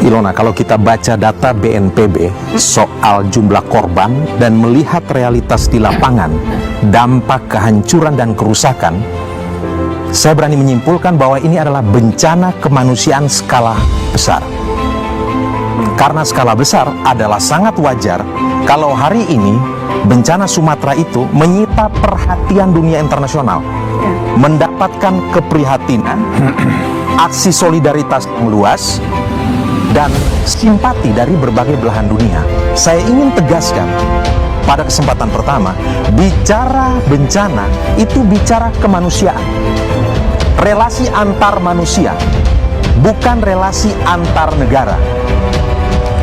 Ilona, kalau kita baca data BNPB soal jumlah korban dan melihat realitas di lapangan, dampak kehancuran dan kerusakan, saya berani menyimpulkan bahwa ini adalah bencana kemanusiaan skala besar. Karena skala besar adalah sangat wajar kalau hari ini bencana Sumatera itu menyita perhatian dunia internasional, mendapatkan keprihatinan, aksi solidaritas yang luas, dan simpati dari berbagai belahan dunia. Saya ingin tegaskan pada kesempatan pertama, bicara bencana itu bicara kemanusiaan, relasi antar manusia, bukan relasi antar negara.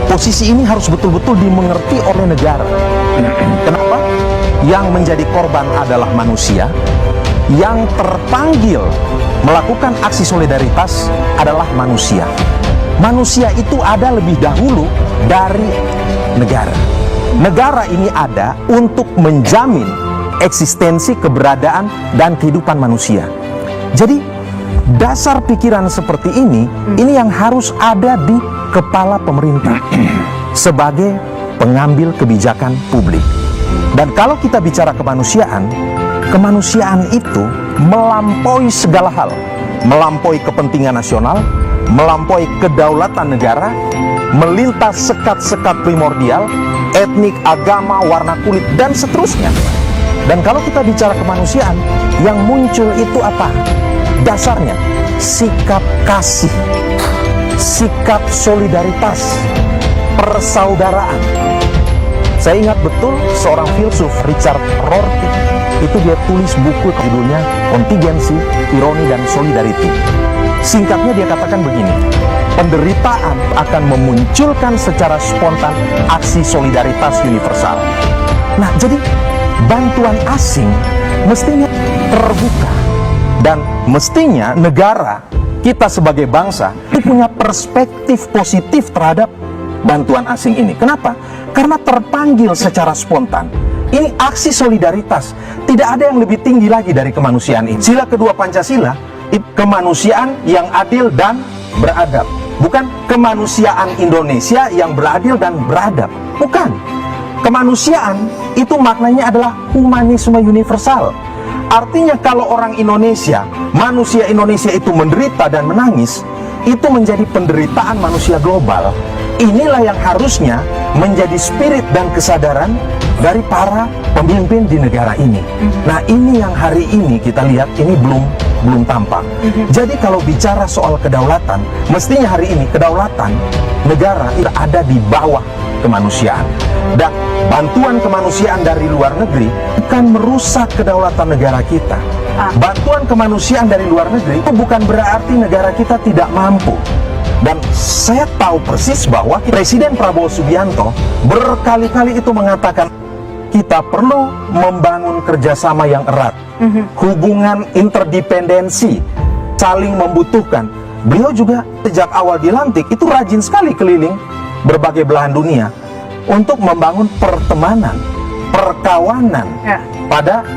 Posisi ini harus betul-betul dimengerti oleh negara. Kenapa? Yang menjadi korban adalah manusia, yang terpanggil melakukan aksi solidaritas adalah manusia. Manusia itu ada lebih dahulu dari negara. Negara ini ada untuk menjamin eksistensi, keberadaan, dan kehidupan manusia. Jadi, dasar pikiran seperti ini yang harus ada di kepala pemerintah sebagai pengambil kebijakan publik. Dan kalau kita bicara kemanusiaan, kemanusiaan itu melampaui segala hal, melampaui kepentingan nasional, melampaui kedaulatan negara, melintas sekat-sekat primordial, etnik, agama, warna kulit, dan seterusnya. Dan kalau kita bicara kemanusiaan, yang muncul itu apa? Dasarnya sikap kasih, sikap solidaritas, persaudaraan. Saya ingat betul seorang filsuf, Richard Rorty, itu dia tulis buku judulnya Kontingensi, Ironi, dan Solidarity. Singkatnya dia katakan begini, penderitaan akan memunculkan secara spontan aksi solidaritas universal. Nah, jadi bantuan asing mestinya terbuka, dan mestinya negara kita sebagai bangsa punya perspektif positif terhadap bantuan asing ini. Kenapa? Karena terpanggil secara spontan. Ini aksi solidaritas. Tidak ada yang lebih tinggi lagi dari kemanusiaan ini. Sila kedua Pancasila, kemanusiaan yang adil dan beradab. Bukan kemanusiaan Indonesia yang beradil dan beradab. Bukan. Kemanusiaan itu maknanya adalah humanisme universal. Artinya kalau orang Indonesia, manusia Indonesia itu menderita dan menangis, itu menjadi penderitaan manusia global. Inilah yang harusnya menjadi spirit dan kesadaran dari para pemimpin di negara ini. Nah, ini yang hari ini kita lihat ini belum tampak. Jadi kalau bicara soal kedaulatan, mestinya hari ini kedaulatan negara itu ada di bawah kemanusiaan. Dan bantuan kemanusiaan dari luar negeri bukan merusak kedaulatan negara kita. Bantuan kemanusiaan dari luar negeri itu bukan berarti negara kita tidak mampu. Dan saya tahu persis bahwa Presiden Prabowo Subianto berkali-kali itu mengatakan kita perlu membangun kerjasama yang erat, hubungan interdependensi, saling membutuhkan. Beliau juga sejak awal dilantik itu rajin sekali keliling berbagai belahan dunia untuk membangun pertemanan, perkawanan pada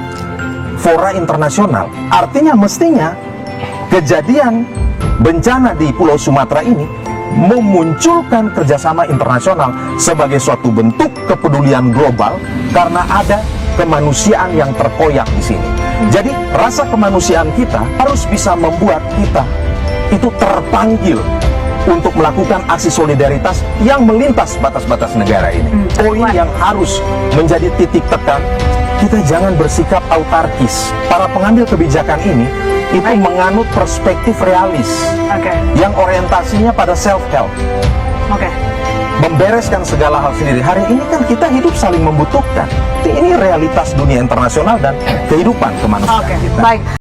fora internasional. Artinya mestinya kejadian bencana di Pulau Sumatera ini memunculkan kerjasama internasional sebagai suatu bentuk kepedulian global karena ada kemanusiaan yang terkoyak di sini. Jadi rasa kemanusiaan kita harus bisa membuat kita itu terpanggil untuk melakukan aksi solidaritas yang melintas batas-batas negara ini. Poin yang harus menjadi titik tekan, kita jangan bersikap autarkis. Para pengambil kebijakan ini itu menganut perspektif realis, yang orientasinya pada self-help, membereskan segala hal sendiri. Hari ini kan kita hidup saling membutuhkan. Ini realitas dunia internasional dan kehidupan kemanusiaan kita.